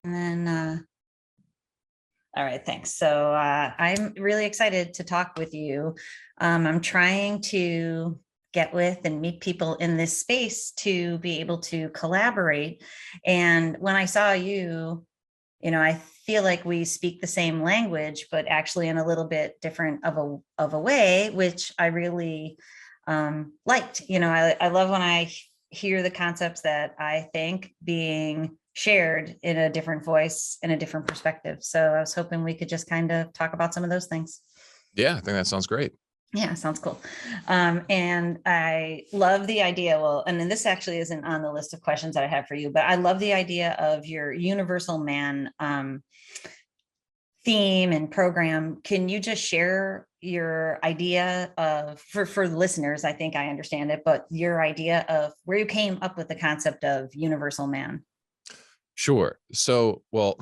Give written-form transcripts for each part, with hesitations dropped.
And then, all right, thanks. So I'm really excited to talk with you. I'm trying to get with and meet people in this space to be able to collaborate. And when I saw you, I feel like we speak the same language, but actually in a little bit different of a way, which I really liked. I love when I hear the concepts that I think being shared in a different voice, in a different perspective. So I was hoping we could just kind of talk about some of those things. Yeah, I think that sounds great. Yeah, sounds cool. And I love the idea. Well, and then this actually isn't on the list of questions that I have for you, but I love the idea of your universal man theme and program. Can you just share your idea of, for listeners, I think I understand it, but your idea of where you came up with the concept of universal man? Sure. So, well,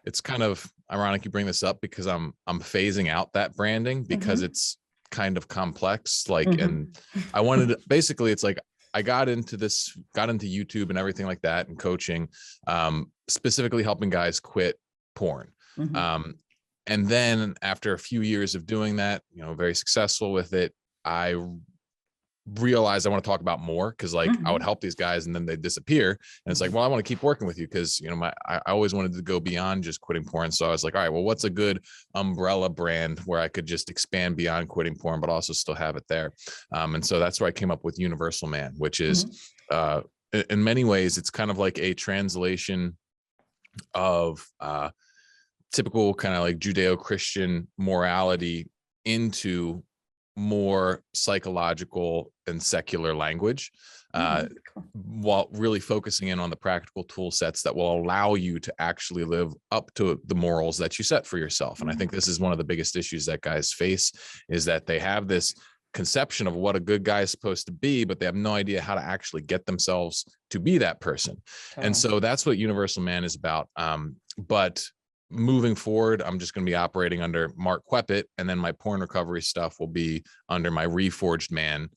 it's kind of ironic you bring this up because I'm phasing out that branding because it's kind of complex. And I wanted to, basically, it's like I got into YouTube and everything like that and coaching, specifically helping guys quit porn. And then after a few years of doing that, very successful with it, I realized I want to talk about more because I would help these guys and then they disappear. And it's like, well, I want to keep working with you because, I always wanted to go beyond just quitting porn. So I was like, all right, well, what's a good umbrella brand where I could just expand beyond quitting porn, but also still have it there. And so that's where I came up with Universal Man, which is in many ways, it's kind of like a translation of typical kind of like Judeo-Christian morality into more psychological and secular language, while really focusing in on the practical tool sets that will allow you to actually live up to the morals that you set for yourself. And I think this is one of the biggest issues that guys face, is that they have this conception of what a good guy is supposed to be, but they have no idea how to actually get themselves to be that person. And so that's what Universal Man is about. But moving forward, I'm just going to be operating under Mark Queppet, and then my porn recovery stuff will be under my Reforged Man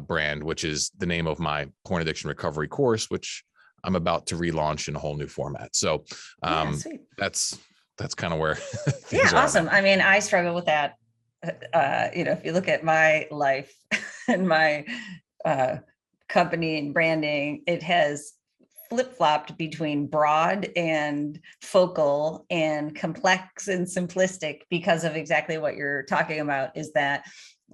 brand, which is the name of my porn addiction recovery course, which I'm about to relaunch in a whole new format. So that's kind of where things are awesome. Now. I mean, I struggle with that. If you look at my life and my company and branding, it has flip-flopped between broad and focal and complex and simplistic because of exactly what you're talking about, is that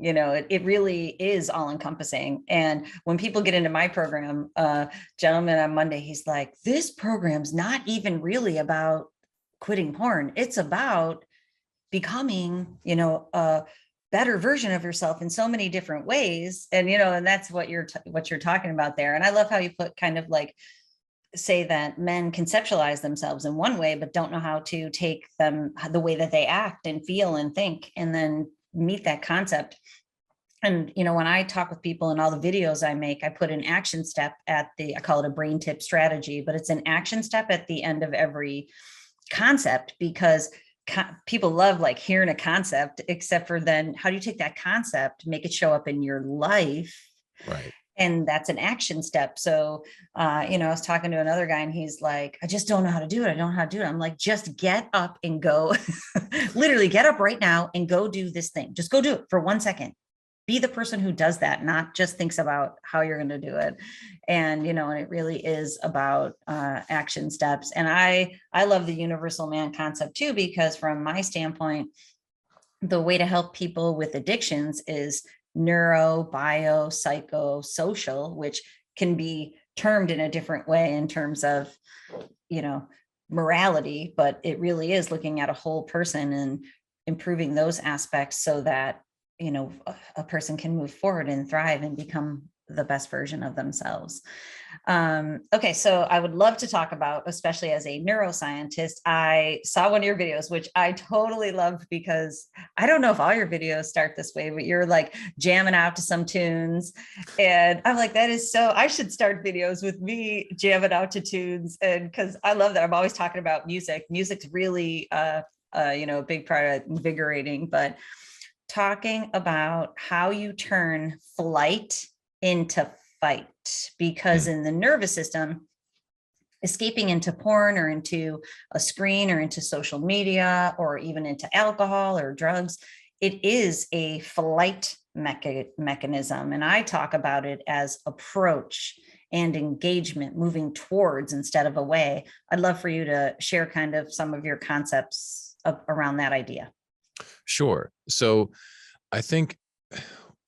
it really is all encompassing. And when people get into my program, gentleman on Monday, he's like, this program's not even really about quitting porn. It's about becoming, a better version of yourself in so many different ways. And, and that's what you're talking about there. And I love how you put kind of like, say that men conceptualize themselves in one way, but don't know how to take them the way that they act and feel and think, and then meet that concept. And, when I talk with people and all the videos I make, I put an action step I call it a brain tip strategy, but it's an action step at the end of every concept, because people love like hearing a concept, except for then how do you take that concept, make it show up in your life? Right. And that's an action step. So, I was talking to another guy and he's like, I just don't know how to do it. I don't know how to do it. I'm like, just get up and go, literally get up right now and go do this thing. Just go do it for 1 second. Be the person who does that, not just thinks about how you're going to do it. And, and it really is about action steps. And I love the universal man concept too, because from my standpoint, the way to help people with addictions is neuro, bio, psycho, social, which can be termed in a different way in terms of, morality, but it really is looking at a whole person and improving those aspects so that, a person can move forward and thrive and become the best version of themselves. Okay, so I would love to talk about, especially as a neuroscientist, I saw one of your videos, which I totally loved, because I don't know if all your videos start this way, but you're like jamming out to some tunes. And I'm like, that is so, I should start videos with me jamming out to tunes. And because I love that. I'm always talking about music. Music's really, a big part of invigorating, but talking about how you turn flight into fight, because in the nervous system, escaping into porn or into a screen or into social media or even into alcohol or drugs, it is a flight mechanism. And I talk about it as approach and engagement, moving towards instead of away. I'd love for you to share kind of some of your concepts around that idea. Sure. So I think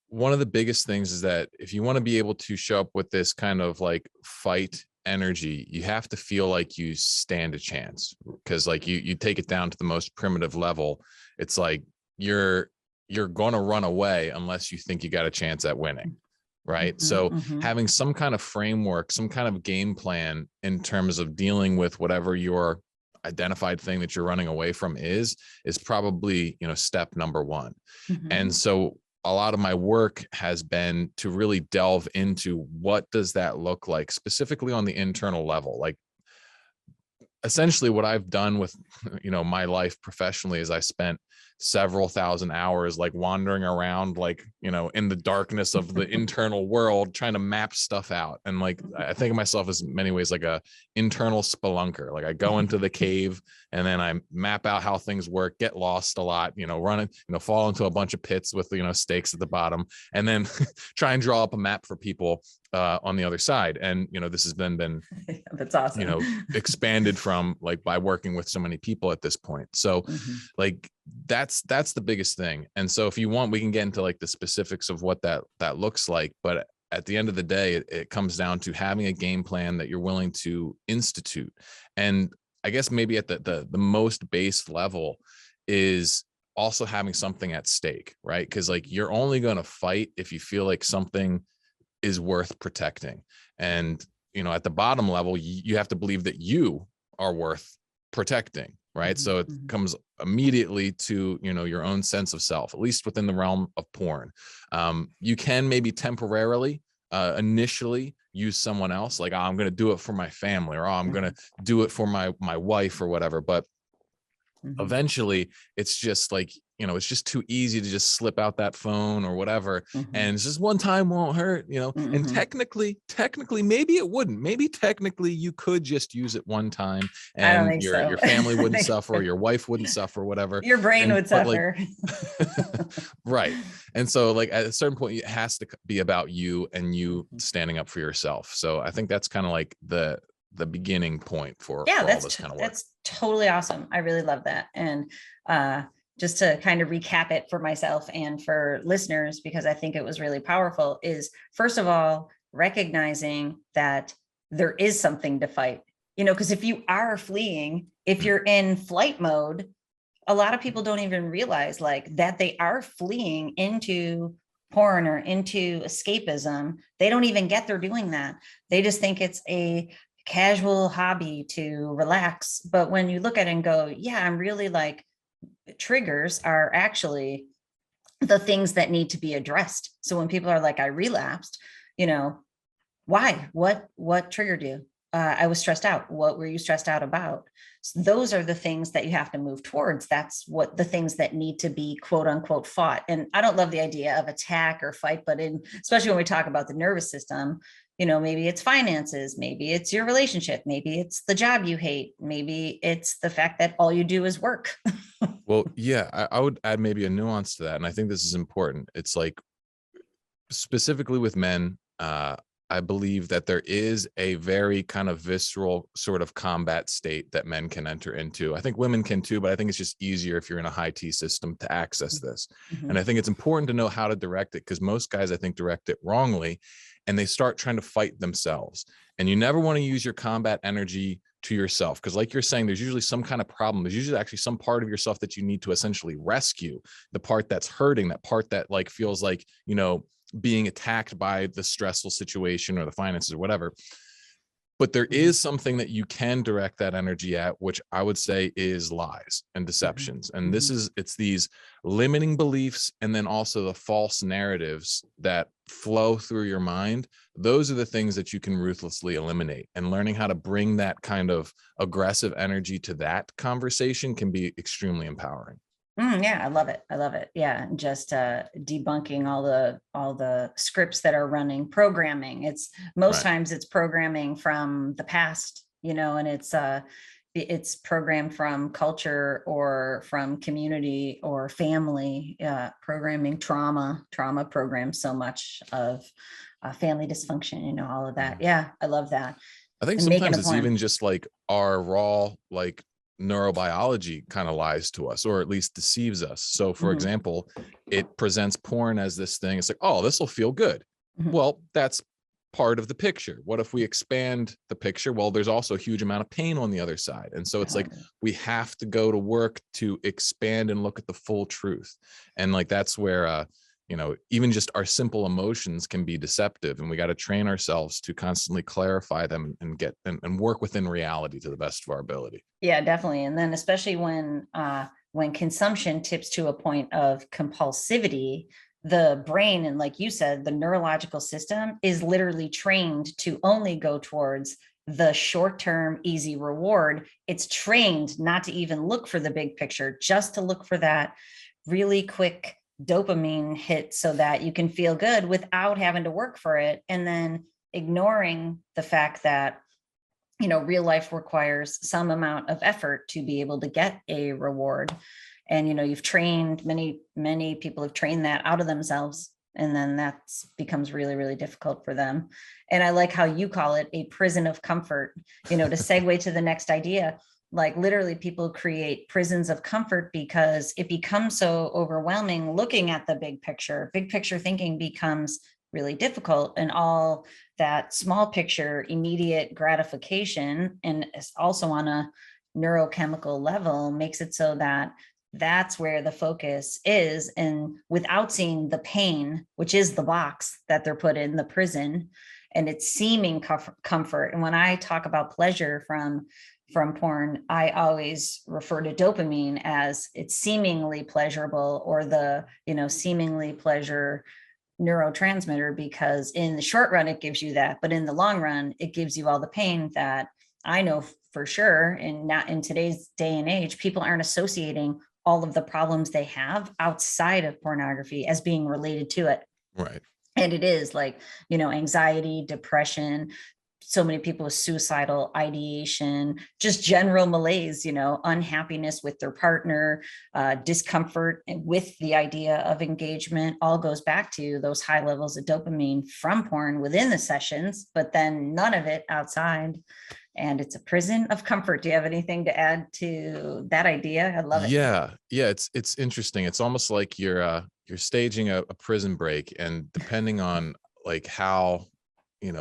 one of the biggest things is that if you want to be able to show up with this kind of like fight energy, you have to feel like you stand a chance, because like you take it down to the most primitive level. It's like you're going to run away unless you think you got a chance at winning. Right. Mm-hmm, So mm-hmm. having some kind of framework, some kind of game plan in terms of dealing with whatever your identified thing that you're running away from is probably, step number one. Mm-hmm. And so a lot of my work has been to really delve into what does that look like specifically on the internal level. Like essentially what I've done with, my life professionally is I spent several thousand hours like wandering around, like, in the darkness of the internal world, trying to map stuff out. And like, I think of myself as in many ways like a internal spelunker. Like I go into the cave and then I map out how things work, get lost a lot, run it, fall into a bunch of pits with, stakes at the bottom, and then try and draw up a map for people on the other side. And, this has been that's awesome. Expanded from like by working with so many people at this point. So like, that's the biggest thing. And so if you want, we can get into like the specifics of what that looks like. But at the end of the day, it comes down to having a game plan that you're willing to institute. And I guess maybe at the most base level is also having something at stake, right? Because like you're only going to fight if you feel like something is worth protecting. And, at the bottom level, you have to believe that you are worth protecting, right? So it comes immediately to, your own sense of self, at least within the realm of porn. You can maybe temporarily, initially use someone else, like, oh, I'm going to do it for my family, or oh, I'm going to do it for my wife or whatever. But eventually it's just like, it's just too easy to just slip out that phone or whatever. And it's just one time won't hurt, and technically, maybe it wouldn't. Maybe technically you could just use it one time and your family wouldn't suffer, your wife wouldn't suffer, whatever. Your brain would suffer. Like, right. And so like at a certain point, it has to be about you and you standing up for yourself. So I think that's kind of like the beginning point for all this kind of work. That's totally awesome. I really love that. And just to kind of recap it for myself and for listeners, because I think it was really powerful, is first of all, recognizing that there is something to fight, because if you are fleeing, if you're in flight mode, a lot of people don't even realize like that they are fleeing into porn or into escapism. They don't even get they're doing that. They just think it's a casual hobby to relax. But when you look at it and go, yeah, I'm really like, triggers are actually the things that need to be addressed. So when people are like, I relapsed, why? What triggered you? I was stressed out. What were you stressed out about? So those are the things that you have to move towards. That's what the things that need to be quote unquote fought. And I don't love the idea of attack or fight, but especially when we talk about the nervous system, maybe it's finances, maybe it's your relationship, maybe it's the job you hate, maybe it's the fact that all you do is work. Well, yeah, I would add maybe a nuance to that. And I think this is important. It's like specifically with men, I believe that there is a very kind of visceral sort of combat state that men can enter into. I think women can too, but I think it's just easier if you're in a high T system to access this. And I think it's important to know how to direct it, because most guys, I think, direct it wrongly and they start trying to fight themselves. And you never want to use your combat energy to yourself, because like you're saying, there's usually some kind of problem. There's usually actually some part of yourself that you need to essentially rescue, the part that's hurting, that part that like feels like, being attacked by the stressful situation or the finances or whatever. But there is something that you can direct that energy at, which I would say is lies and deceptions. And it's these limiting beliefs and then also the false narratives that flow through your mind. Those are the things that you can ruthlessly eliminate. And learning how to bring that kind of aggressive energy to that conversation can be extremely empowering. Yeah, I love it. I love it. Yeah. Just debunking all the scripts that are running programming. It's most times it's programming from the past and it's programmed from culture or from community or family, programming, trauma programs so much of family dysfunction, all of that. Yeah, I love that. I think And making sometimes a it's porn. even just like our raw, like neurobiology kind of lies to us, or at least deceives us. So for example, it presents porn as this thing. It's like, oh, this will feel good. Well, that's part of the picture. What if we expand the picture? Well, there's also a huge amount of pain on the other side. And so it's like, we have to go to work to expand and look at the full truth. And like, that's where, even just our simple emotions can be deceptive, and we got to train ourselves to constantly clarify them and get and work within reality to the best of our ability. Yeah, definitely. And then especially when consumption tips to a point of compulsivity, the brain, and like you said, the neurological system is literally trained to only go towards the short-term easy reward. It's trained not to even look for the big picture, just to look for that really quick dopamine hit so that you can feel good without having to work for it, and then ignoring the fact that real life requires some amount of effort to be able to get a reward. And you've trained, many people have trained that out of themselves, and then that becomes really, really difficult for them. And I like how you call it a prison of comfort, to segue to the next idea. Like literally people create prisons of comfort because it becomes so overwhelming. Looking at the big picture thinking becomes really difficult, and all that small picture immediate gratification, and also on a neurochemical level, makes it so that that's where the focus is. And without seeing the pain, which is the box that they're put in, the prison, and it's seeming comfort. And when I talk about pleasure from porn, I always refer to dopamine as it's seemingly pleasurable, or the, seemingly pleasure neurotransmitter, because in the short run, it gives you that. But in the long run, it gives you all the pain that I know for sure. And not in today's day and age, people aren't associating all of the problems they have outside of pornography as being related to it. Right. And it is like, anxiety, depression, so many people with suicidal ideation, just general malaise, unhappiness with their partner, discomfort with the idea of engagement, all goes back to those high levels of dopamine from porn within the sessions, but then none of it outside. And it's a prison of comfort. Do you have anything to add to that idea? I love it. Yeah. It's interesting. It's almost like you're staging a prison break, and depending on like how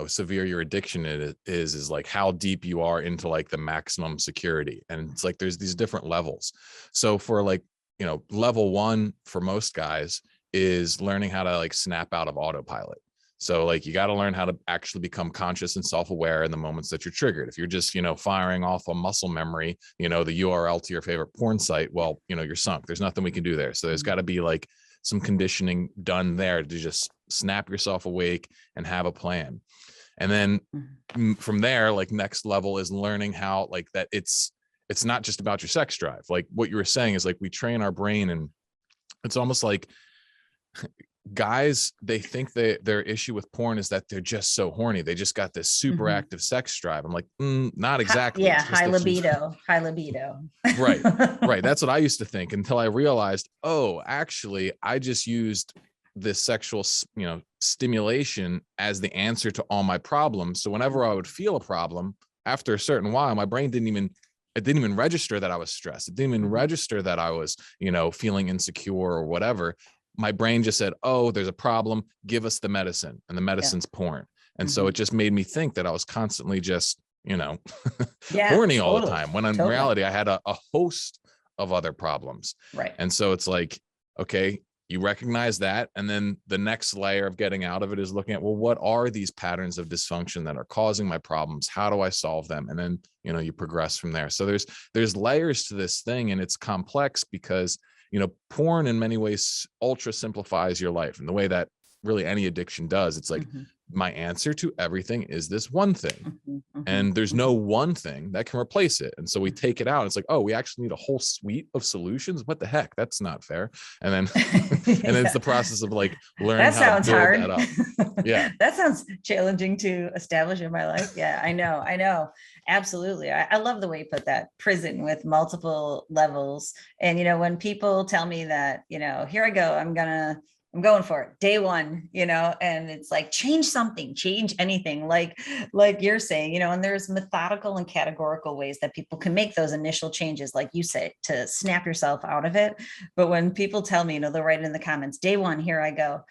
severe your addiction is like how deep you are into like the maximum security. And it's like there's these different levels. So for like level 1 for most guys is learning how to like snap out of autopilot. So like you got to learn how to actually become conscious and self-aware in the moments that you're triggered. If you're just firing off a muscle memory, the URL to your favorite porn site, well, you're sunk. There's nothing we can do there. So there's got to be like some conditioning done there to just snap yourself awake and have a plan. And then from there, like next level is learning how like that it's not just about your sex drive. Like what you were saying is like we train our brain, and it's almost like guys, they think their issue with porn is that they're just so horny. They just got this super active sex drive. I'm like, not exactly. Yeah, high libido. Right. That's what I used to think, until I realized, oh, actually, I just used this sexual, stimulation as the answer to all my problems. So whenever I would feel a problem, after a certain while, my brain didn't even register that I was stressed. It didn't even register that I was, feeling insecure or whatever. My brain just said, oh, there's a problem. Give us the medicine. And the medicine's porn. And so it just made me think that I was constantly just, horny all the time. When in reality, I had a host of other problems. Right. And so it's like, okay, you recognize that. And then the next layer of getting out of it is looking at, well, what are these patterns of dysfunction that are causing my problems? How do I solve them? And then, you progress from there. So there's layers to this thing, and it's complex because, porn in many ways ultra simplifies your life. And the way that really any addiction does. It's like, my answer to everything is this one thing. And there's no one thing that can replace it. And so we take it out. It's like, oh, we actually need a whole suite of solutions. What the heck? That's not fair. And then, and then it's the process of like learning how to build that up. Yeah. That sounds challenging to establish in my life. Yeah, I know. Absolutely. I love the way you put that, prison with multiple levels. And, when people tell me that, here I go, I'm going for it. Day one, and it's like, change something, change anything, like you're saying, and there's methodical and categorical ways that people can make those initial changes, like you say, to snap yourself out of it. But when people tell me, they'll write in the comments, day one, here I go,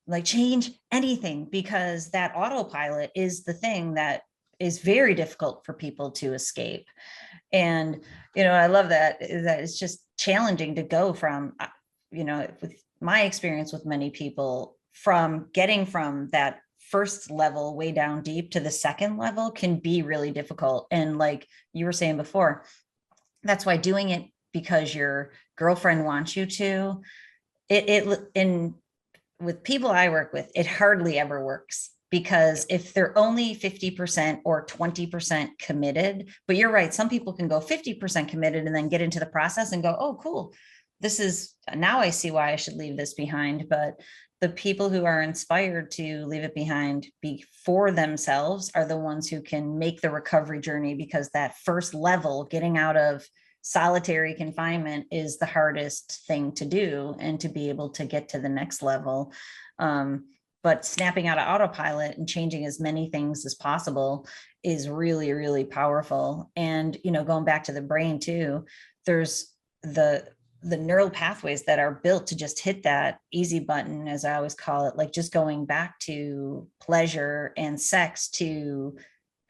like, change anything, because that autopilot is the thing that is very difficult for people to escape. And, I love that it's just challenging to go from, with my experience with many people, from getting from that first level way down deep to the second level can be really difficult. And like you were saying before, that's why doing it because your girlfriend wants you to, with people I work with, it hardly ever works. Because if they're only 50% or 20% committed, but you're right, some people can go 50% committed and then get into the process and go, oh, cool. Now I see why I should leave this behind. But the people who are inspired to leave it behind for themselves are the ones who can make the recovery journey, because that first level, getting out of solitary confinement, is the hardest thing to do, and to be able to get to the next level. But snapping out of autopilot and changing as many things as possible is really, really powerful. And, going back to the brain too, there's the neural pathways that are built to just hit that easy button, as I always call it, like just going back to pleasure and sex to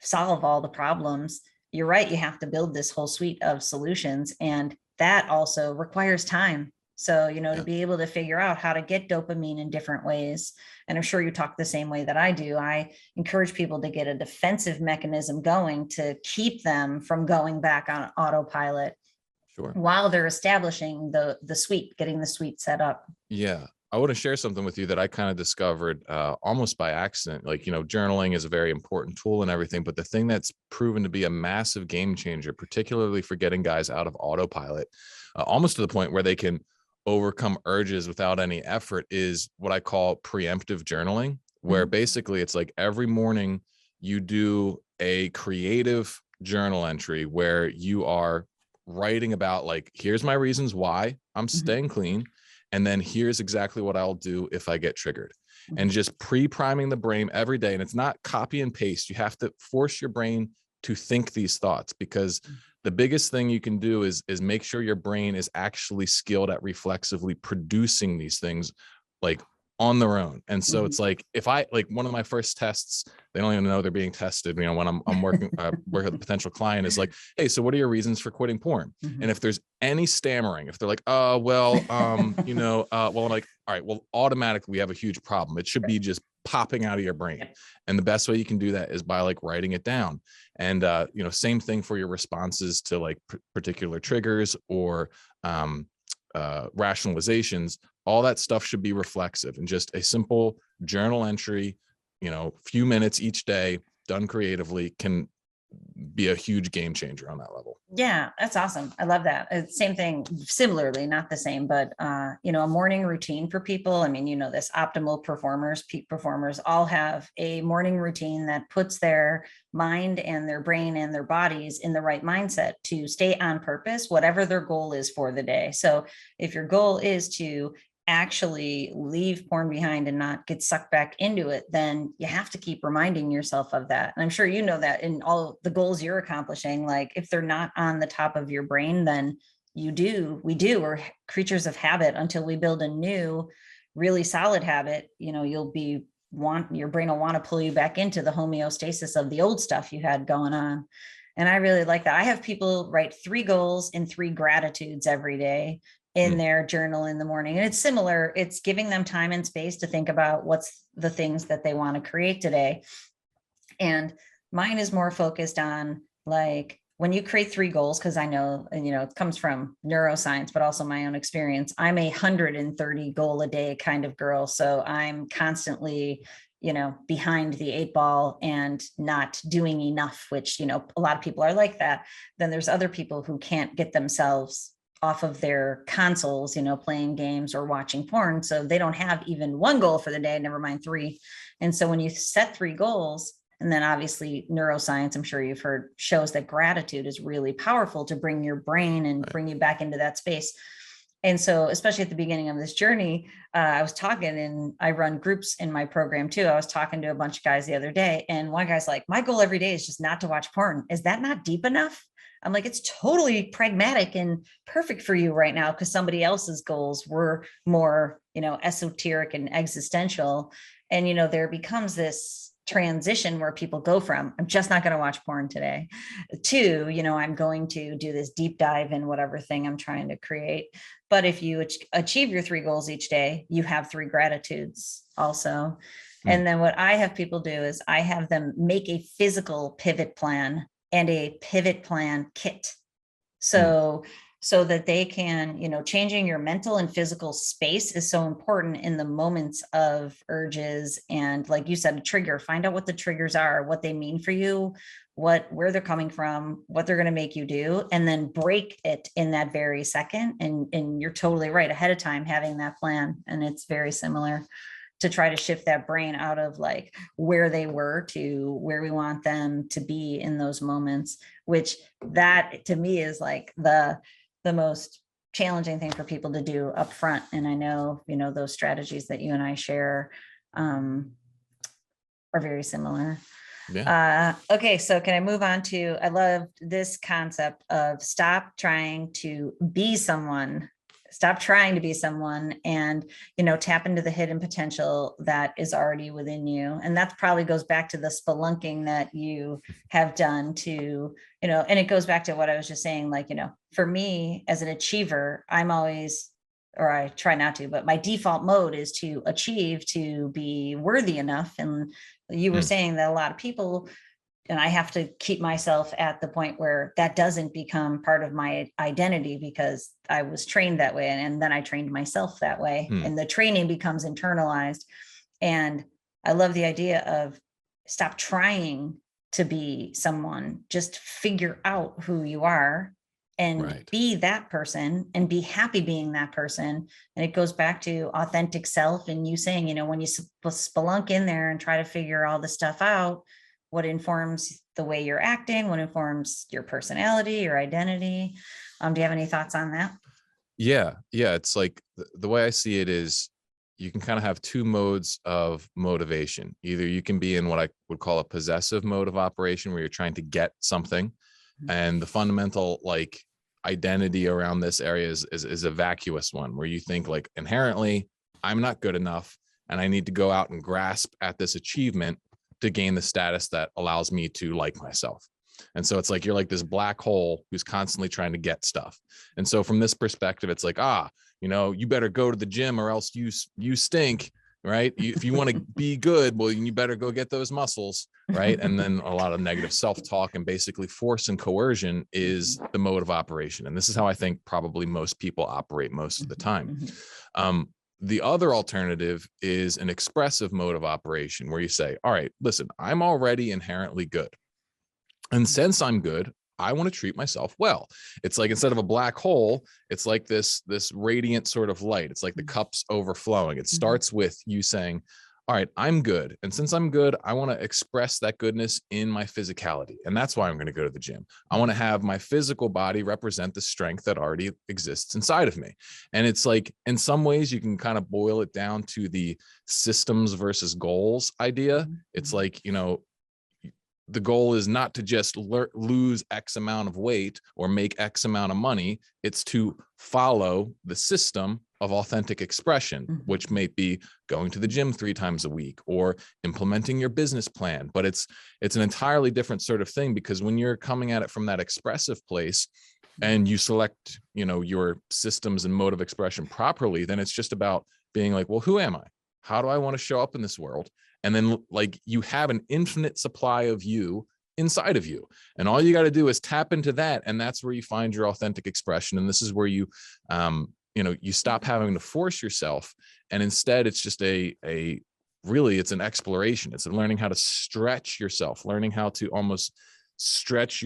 solve all the problems. You're right. You have to build this whole suite of solutions, and that also requires time. So, to be able to figure out how to get dopamine in different ways. And I'm sure you talk the same way that I do. I encourage people to get a defensive mechanism going to keep them from going back on autopilot. Sure. While they're establishing the suite, getting the suite set up. Yeah. I want to share something with you that I kind of discovered almost by accident. Like, journaling is a very important tool and everything, but the thing that's proven to be a massive game changer, particularly for getting guys out of autopilot, almost to the point where they can overcome urges without any effort, is what I call preemptive journaling, where basically it's like every morning you do a creative journal entry where you are writing about, like, here's my reasons why I'm staying clean, and then here's exactly what I'll do if I get triggered, and just pre-priming the brain every day. And it's not copy and paste. You have to force your brain to think these thoughts, because the biggest thing you can do is make sure your brain is actually skilled at reflexively producing these things, like, on their own. And so it's like, if I, like, one of my first tests, they don't even know they're being tested, when I'm working with a potential client, is like, hey, so what are your reasons for quitting porn? And if there's any stammering, if they're like, well, I'm like, all right, well, automatically we have a huge problem. It should be just popping out of your brain. And the best way you can do that is by, like, writing it down. And same thing for your responses to, like, particular triggers or rationalizations. All that stuff should be reflexive, and just a simple journal entry, few minutes each day done creatively can be a huge game changer on that level. Yeah, that's awesome. I love that. Same thing, similarly, not the same, but a morning routine for people. I mean, this optimal performers, peak performers all have a morning routine that puts their mind and their brain and their bodies in the right mindset to stay on purpose, whatever their goal is for the day. So if your goal is to actually leave porn behind and not get sucked back into it, then you have to keep reminding yourself of that. And I'm sure you know that in all the goals you're accomplishing, like, if they're not on the top of your brain, then we're creatures of habit until we build a new, really solid habit. Your brain will want to pull you back into the homeostasis of the old stuff you had going on. And I really like that. I have people write 3 goals and 3 gratitudes every day in their journal in the morning. And it's similar. It's giving them time and space to think about what's the things that they want to create today. And mine is more focused on, like, when you create 3 goals, because I know, and it comes from neuroscience, but also my own experience, I'm a 130 goal a day kind of girl. So I'm constantly, behind the 8 ball and not doing enough, which, a lot of people are like that. Then there's other people who can't get themselves off of their consoles, playing games or watching porn. So they don't have even 1 goal for the day, never mind 3. And so when you set 3 goals, and then obviously neuroscience, I'm sure you've heard, shows that gratitude is really powerful to bring your brain and bring you back into that space. And so, especially at the beginning of this journey, I was talking, and I run groups in my program too. I was talking to a bunch of guys the other day, and one guy's like, my goal every day is just not to watch porn. Is that not deep enough? I'm like, it's totally pragmatic and perfect for you right now, because somebody else's goals were more, esoteric and existential. And, there becomes this transition where people go from, I'm just not going to watch porn today, to, I'm going to do this deep dive in whatever thing I'm trying to create. But if you achieve your 3 goals each day, you have 3 gratitudes also. And then what I have people do is I have them make a physical pivot plan and a pivot plan kit. So that they can, changing your mental and physical space is so important in the moments of urges. And like you said, a trigger, find out what the triggers are, what they mean for you, where they're coming from, what they're going to make you do, and then break it in that very second. And you're totally right, ahead of time, having that plan. And it's very similar to try to shift that brain out of like where they were to where we want them to be in those moments, which that to me is like the most challenging thing for people to do up front. And I know, those strategies that you and I share are very similar. Yeah. Okay. So can I move on to, I love this concept of stop trying to be someone and, tap into the hidden potential that is already within you. And that probably goes back to the spelunking that you have done to, and it goes back to what I was just saying, like, for me as an achiever, I'm always, or I try not to, but my default mode is to achieve, to be worthy enough. And you were saying that a lot of people, and I have to keep myself at the point where that doesn't become part of my identity, because I was trained that way. And then I trained myself that way, and the training becomes internalized. And I love the idea of stop trying to be someone, just figure out who you are and be that person and be happy being that person. And it goes back to authentic self. And you saying, when you spelunk in there and try to figure all the stuff out, what informs the way you're acting, what informs your personality, your identity. Do you have any thoughts on that? Yeah. It's like the way I see it is you can kind of have 2 modes of motivation. Either you can be in what I would call a possessive mode of operation, where you're trying to get something. And the fundamental like identity around this area is a vacuous one, where you think like inherently, I'm not good enough and I need to go out and grasp at this achievement to gain the status that allows me to like myself. And so it's like you're like this black hole who's constantly trying to get stuff. And so from this perspective, it's like, you better go to the gym or else you stink, right? If you want to be good, well, you better go get those muscles, right? And then a lot of negative self-talk and basically force and coercion is the mode of operation. And this is how I think probably most people operate most of the time. The other alternative is an expressive mode of operation, where you say, all right, listen, I'm already inherently good. And since I'm good, I want to treat myself well. It's like, instead of a black hole, it's like this radiant sort of light. It's like the cup's overflowing. It starts with you saying, all right, I'm good. And since I'm good, I want to express that goodness in my physicality. And that's why I'm going to go to the gym. I want to have my physical body represent the strength that already exists inside of me. And it's like, in some ways, you can kind of boil it down to the systems versus goals idea. It's like, the goal is not to just lose X amount of weight or make X amount of money. It's to follow the system of authentic expression, which may be going to the gym 3 times a week or implementing your business plan. But it's an entirely different sort of thing, because when you're coming at it from that expressive place and you select, your systems and mode of expression properly, then it's just about being like, well, who am I? How do I want to show up in this world? And then like you have an infinite supply of you inside of you. And all you got to do is tap into that. And that's where you find your authentic expression. And this is where you, you stop having to force yourself. And instead it's just really, it's an exploration. It's learning how to stretch yourself, learning how to almost stretch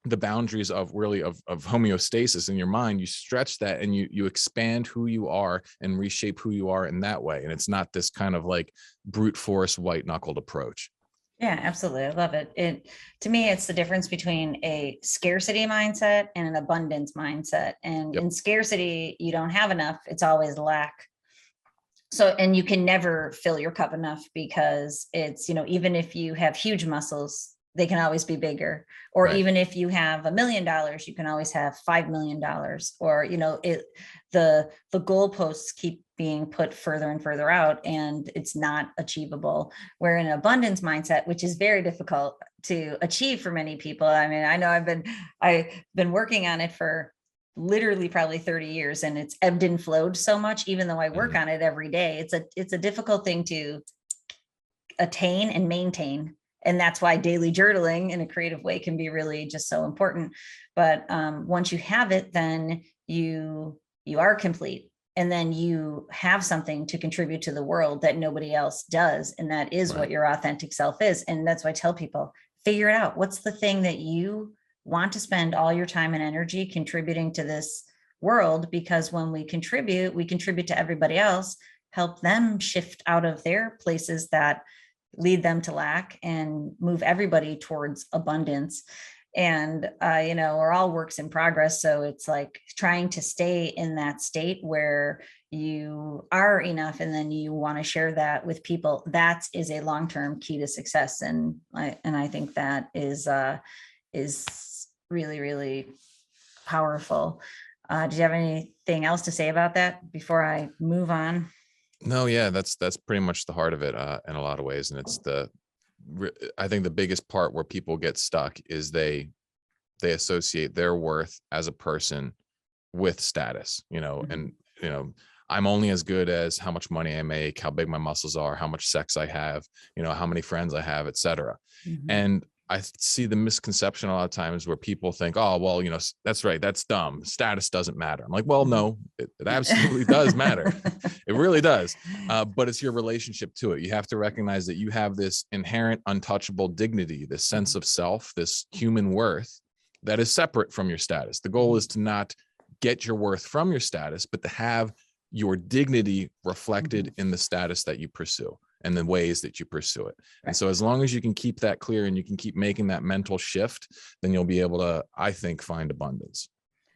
the boundaries of homeostasis in your mind. You stretch that and you expand who you are and reshape who you are in that way. And it's not this kind of like brute force, white knuckled approach. Yeah, absolutely. I love it. To me, it's the difference between a scarcity mindset and an abundance mindset. And in scarcity, you don't have enough. It's always lack. So, and you can never fill your cup enough, because it's, even if you have huge muscles, they can always be bigger. Or Right. even if you have $1 million, you can always have $5 million. Or, the goalposts keep being put further and further out, and it's not achievable. Where in an abundance mindset, which is very difficult to achieve for many people. I mean, I know I've been working on it for literally probably 30 years, and it's ebbed and flowed so much, even though I work on it every day. It's a difficult thing to attain and maintain. And that's why daily journaling in a creative way can be really just so important. But once you have it, then you are complete. And then you have something to contribute to the world that nobody else does. And that is what your authentic self is. And that's why I tell people, figure it out. What's the thing that you want to spend all your time and energy contributing to this world? Because when we contribute to everybody else, help them shift out of their places that lead them to lack and move everybody towards abundance. And, we're all works in progress. So it's like trying to stay in that state where you are enough, and then you want to share that with people. That is a long-term key to success. And I think that is really, really powerful. Do you have anything else to say about that before I move on? No, yeah, that's pretty much the heart of it in a lot of ways. And it's I think the biggest part where people get stuck is they associate their worth as a person with status, and, I'm only as good as how much money I make, how big my muscles are, how much sex I have, how many friends I have, etc. And I see the misconception a lot of times where people think, oh, well, that's right, that's dumb. Status doesn't matter. I'm like, well, no, it absolutely does matter. It really does. But it's your relationship to it. You have to recognize that you have this inherent untouchable dignity, this sense of self, this human worth that is separate from your status. The goal is to not get your worth from your status, but to have your dignity reflected in the status that you pursue and the ways that you pursue it. And so as long as you can keep that clear and you can keep making that mental shift, then you'll be able to, I think, find abundance.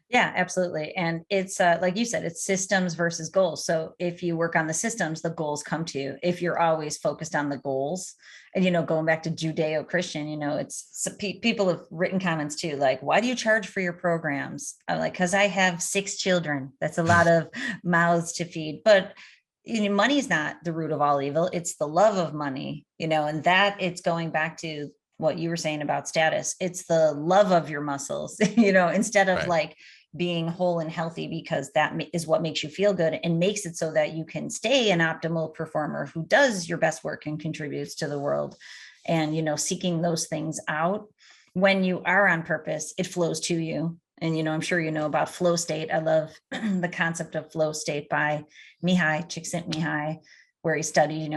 Yeah, absolutely. And it's like you said, it's systems versus goals. So if you work on the systems, the goals come to you. If you're always focused on the goals, and, going back to Judeo-Christian, it's people have written comments too, like, why do you charge for your programs? I'm like, because I have 6 children. That's a lot of mouths to feed. But money is not the root of all evil. It's the love of money, and that it's going back to what you were saying about status. It's the love of your muscles, instead of like being whole and healthy, because that is what makes you feel good and makes it so that you can stay an optimal performer who does your best work and contributes to the world. And, seeking those things out when you are on purpose, it flows to you. And, I'm sure you know about flow state. I love the concept of flow state by Csikszentmihalyi, where he studied,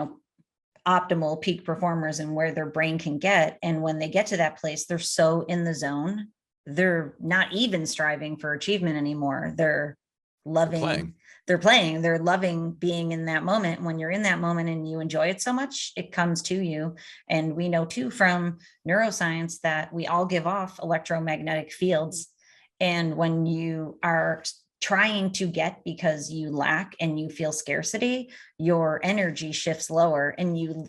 optimal peak performers and where their brain can get. And when they get to that place, they're so in the zone, they're not even striving for achievement anymore. They're loving, they're loving being in that moment. When you're in that moment and you enjoy it so much, it comes to you. And we know too from neuroscience that we all give off electromagnetic fields. And when you are trying to get because you lack and you feel scarcity, your energy shifts lower and you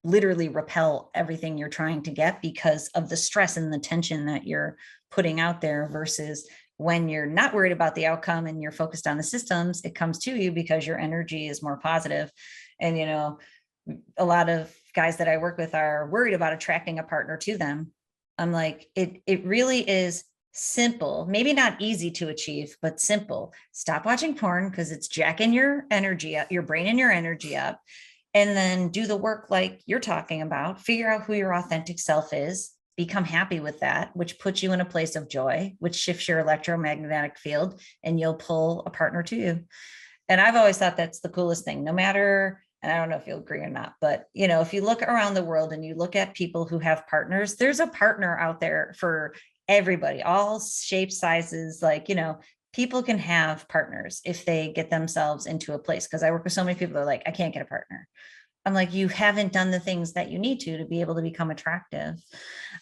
literally repel everything you're trying to get because of the stress and the tension that you're putting out there. Versus when you're not worried about the outcome and you're focused on the systems, it comes to you because your energy is more positive. And, a lot of guys that I work with are worried about attracting a partner to them. I'm like, it really is simple, maybe not easy to achieve, but simple. Stop watching porn because it's jacking your energy up, your brain and your energy up. and then do the work like you're talking about, figure out who your authentic self is, become happy with that, which puts you in a place of joy, which shifts your electromagnetic field, and you'll pull a partner to you. And I've always thought that's the coolest thing, no matter, and I don't know if you'll agree or not, but if you look around the world and you look at people who have partners, there's a partner out there for everybody, all shapes, sizes, people can have partners if they get themselves into a place. Because I work with so many people that are like, I can't get a partner. I'm like, you haven't done the things that you need to be able to become attractive.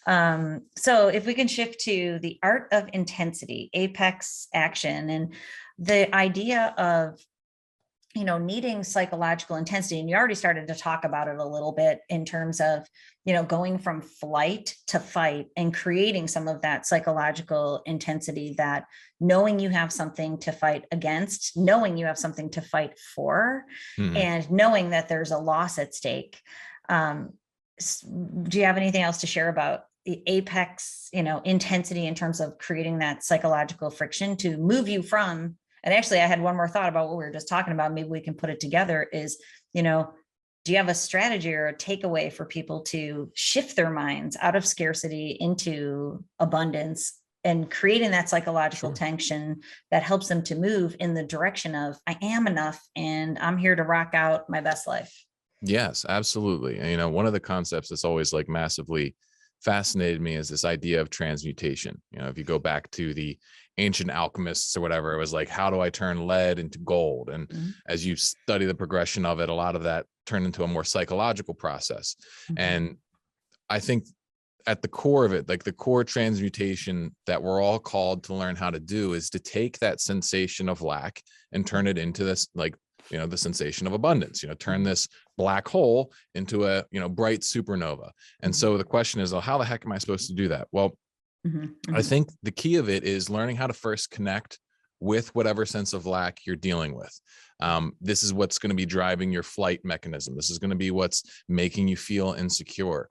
So if we can shift to the art of intensity, apex action, and the idea of needing psychological intensity. And you already started to talk about it a little bit in terms of, going from flight to fight and creating some of that psychological intensity, that knowing you have something to fight against, knowing you have something to fight for, and knowing that there's a loss at stake. Do you have anything else to share about the apex, intensity in terms of creating that psychological friction to move you from? And actually, I had one more thought about what we were just talking about. Maybe we can put it together is, do you have a strategy or a takeaway for people to shift their minds out of scarcity into abundance and creating that psychological tension that helps them to move in the direction of, I am enough and I'm here to rock out my best life? Yes, absolutely. And, one of the concepts that's always like massively fascinated me is this idea of transmutation. If you go back to the ancient alchemists or whatever, it was like, how do I turn lead into gold? And as you study the progression of it, a lot of that turned into a more psychological process. And I think at the core of it, like the core transmutation that we're all called to learn how to do is to take that sensation of lack and turn it into this, like, the sensation of abundance, turn this black hole into a, bright supernova. And so the question is, well, how the heck am I supposed to do that? Well, I think the key of it is learning how to first connect with whatever sense of lack you're dealing with. This is what's going to be driving your flight mechanism. This is going to be what's making you feel insecure.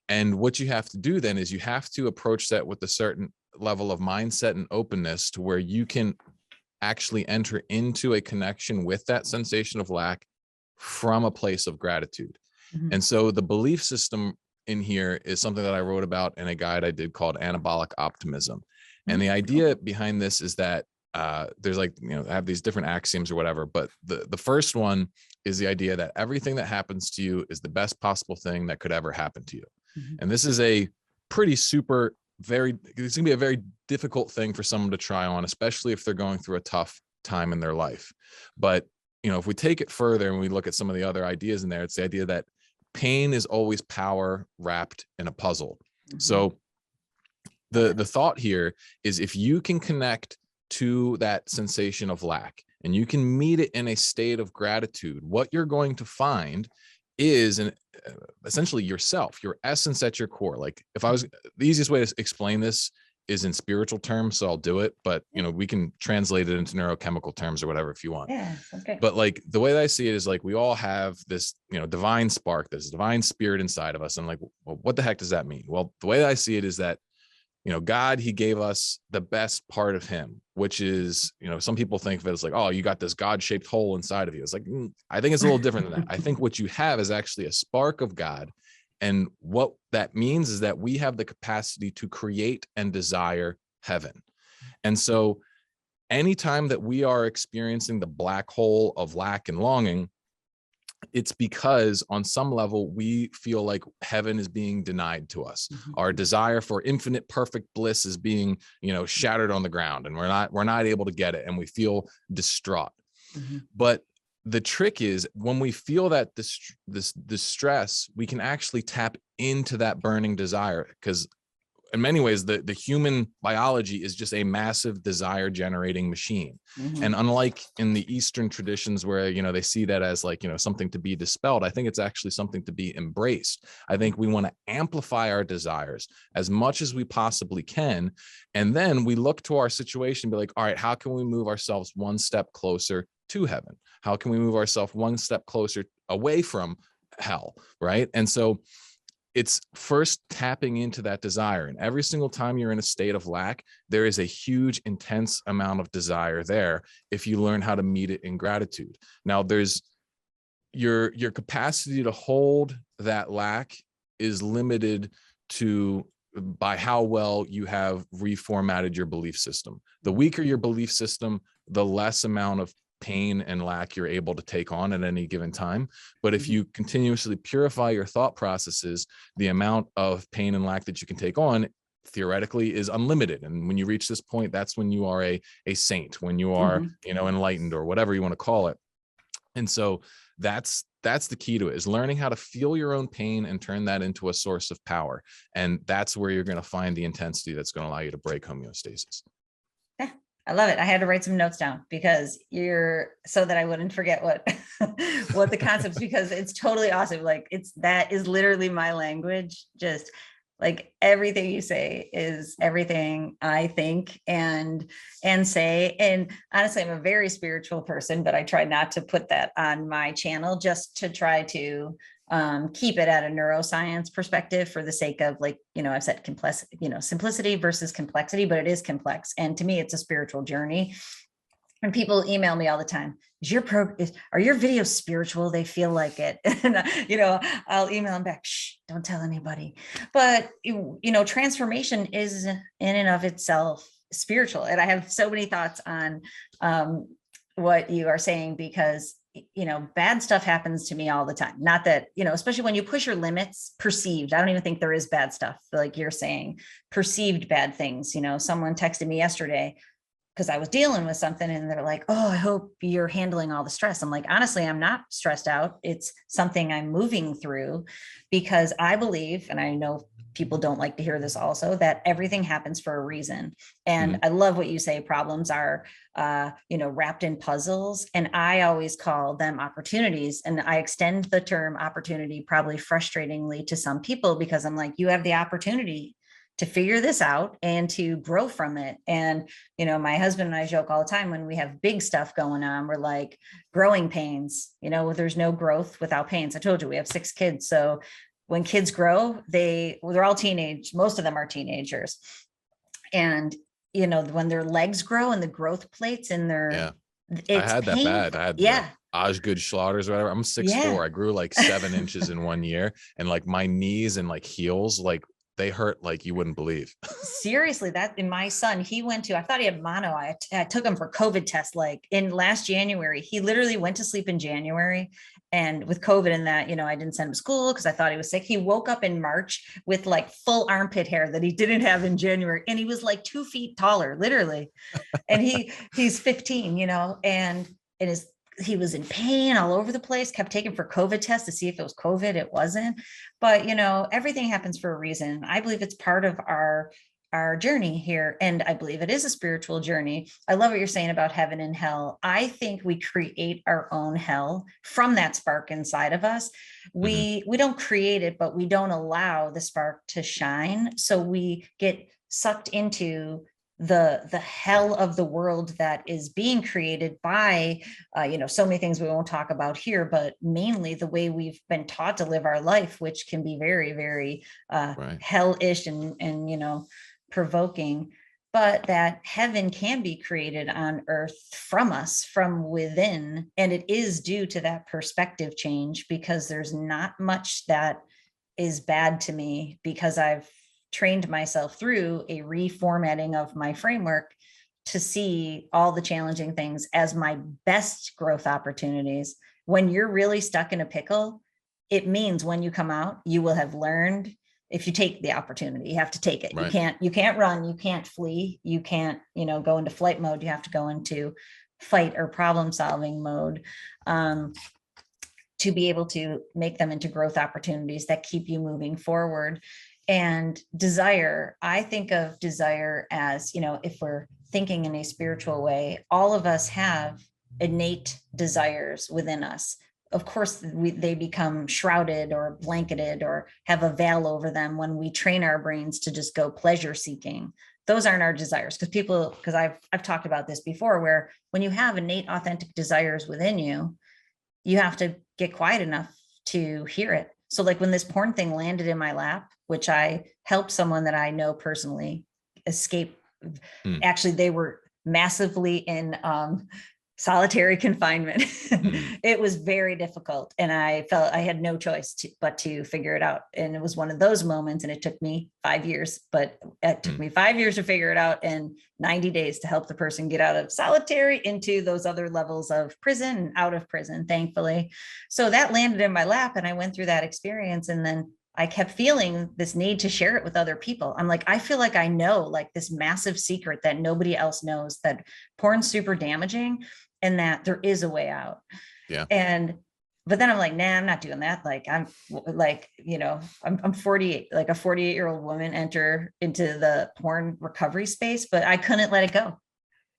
And what you have to do then is you have to approach that with a certain level of mindset and openness to where you can actually enter into a connection with that sensation of lack from a place of gratitude. And so the belief system in here is something that I wrote about in a guide I did called Anabolic Optimism. And the idea behind this is that there's I have these different axioms or whatever, but the first one is the idea that everything that happens to you is the best possible thing that could ever happen to you. And this is a pretty it's gonna be a very difficult thing for someone to try on, especially if they're going through a tough time in their life. But, if we take it further and we look at some of the other ideas in there, it's the idea that pain is always power wrapped in a puzzle. So the thought here is, if you can connect to that sensation of lack and you can meet it in a state of gratitude, what you're going to find is essentially yourself, your essence at your core. Like, the easiest way to explain this is in spiritual terms, so I'll do it, but we can translate it into neurochemical terms or whatever if you want. Yeah, okay. But like, the way that I see it is like, we all have this divine spark, this divine spirit inside of us. And like, well, what the heck does that mean? Well, the way that I see it is that God, he gave us the best part of him, which is, some people think of it as like, oh, you got this God-shaped hole inside of you. It's like, I think it's a little different than that. I think what you have is actually a spark of God. And what that means is that we have the capacity to create and desire heaven. And so anytime that we are experiencing the black hole of lack and longing, it's because on some level we feel like heaven is being denied to us. Our desire for infinite perfect bliss is being, shattered on the ground, and we're not able to get it, and we feel distraught. But the trick is, when we feel that this distress, we can actually tap into that burning desire, because in many ways, the human biology is just a massive desire generating machine. And unlike in the Eastern traditions where, they see that as like, something to be dispelled, I think it's actually something to be embraced. I think we want to amplify our desires as much as we possibly can. And then we look to our situation and be like, all right, how can we move ourselves one step closer to heaven? How can we move ourselves one step closer away from hell? Right. And so it's first tapping into that desire. And every single time you're in a state of lack, there is a huge, intense amount of desire there if you learn how to meet it in gratitude. Now, there's your capacity to hold that lack is limited by how well you have reformatted your belief system. The weaker your belief system, the less amount of pain and lack you're able to take on at any given time. But if you continuously purify your thought processes, the amount of pain and lack that you can take on theoretically is unlimited. And when you reach this point, that's when you are a saint, when you are, enlightened, or whatever you want to call it. And so that's the key to it, is learning how to feel your own pain and turn that into a source of power. And that's where you're going to find the intensity that's going to allow you to break homeostasis. Yeah, I love it. I had to write some notes down because so that I wouldn't forget what the concepts, because it's totally awesome. Like that is literally my language. Just like everything you say is everything I think and say. And honestly, I'm a very spiritual person, but I try not to put that on my channel, just to try to keep it at a neuroscience perspective, for the sake of, like, I've said simplicity versus complexity, but it is complex. And to me, it's a spiritual journey. And people email me all the time, are your videos spiritual? They feel like it. And, I'll email them back, shh, don't tell anybody. But, transformation is in and of itself spiritual. And I have so many thoughts on what you are saying, because, bad stuff happens to me all the time. Not that, especially when you push your limits, perceived. I don't even think there is bad stuff, like you're saying, perceived bad things. Someone texted me yesterday, because I was dealing with something, and they're like, oh, I hope you're handling all the stress. I'm like, honestly, I'm not stressed out. It's something I'm moving through, because I believe, and I know people don't like to hear this also, that everything happens for a reason. And I love what you say, problems are, wrapped in puzzles. And I always call them opportunities. And I extend the term opportunity, probably frustratingly to some people, because I'm like, you have the opportunity to figure this out and to grow from it. And, my husband and I joke all the time, when we have big stuff going on, we're like growing pains, there's no growth without pains. I told you, we have 6 kids. So when kids grow, they're all most of them are teenagers. And, when their legs grow and the growth plates in their, I had painful. That bad. I had Osgood Schlatters or whatever. I'm 6'4". I grew like 7 inches in 1 year. And like my knees and like heels, like they hurt like you wouldn't believe. Seriously, that in my son, I thought he had mono. I took him for COVID test, like in last January. He literally went to sleep in January. And with COVID and that, I didn't send him to school because I thought he was sick. He woke up in March with like full armpit hair that he didn't have in January. And he was like 2 feet taller, literally. And he's 15, and he was in pain all over the place, kept taking for COVID tests to see if it was COVID. It wasn't. But, everything happens for a reason. I believe it's part of our journey here. And I believe it is a spiritual journey. I love what you're saying about heaven and hell. I think we create our own hell from that spark inside of us. We don't create it, but we don't allow the spark to shine. So we get sucked into the hell of the world that is being created by, so many things we won't talk about here, but mainly the way we've been taught to live our life, which can be very, very hellish and provoking. But that heaven can be created on earth from us, from within. And it is due to that perspective change, because there's not much that is bad to me, because I've trained myself through a reformatting of my framework to see all the challenging things as my best growth opportunities. When you're really stuck in a pickle, it means when you come out, you will have learned. If you take the opportunity, you have to take it. Right. You can't run, you can't flee, you can't, go into flight mode. You have to go into fight or problem solving mode, to be able to make them into growth opportunities that keep you moving forward. And desire, I think of desire as, if we're thinking in a spiritual way, all of us have innate desires within us. Of course, they become shrouded or blanketed or have a veil over them when we train our brains to just go pleasure seeking. Those aren't our desires, because I've talked about this before, where when you have innate, authentic desires within you, you have to get quiet enough to hear it. So like when this porn thing landed in my lap, which I helped someone that I know personally escape. Actually, they were massively in solitary confinement. Mm. It was very difficult. And I felt I had no choice but to figure it out. And it was one of those moments, and it took me 5 years, but it took me 5 years to figure it out and 90 days to help the person get out of solitary into those other levels of prison and out of prison, thankfully. So that landed in my lap, and I went through that experience. And then I kept feeling this need to share it with other people. I'm like, I feel like I know like this massive secret that nobody else knows, that porn's super damaging and that there is a way out. Yeah. But then I'm like, nah, I'm not doing that. Like, I'm like, I'm 48, like a 48-year-old woman enter into the porn recovery space, but I couldn't let it go.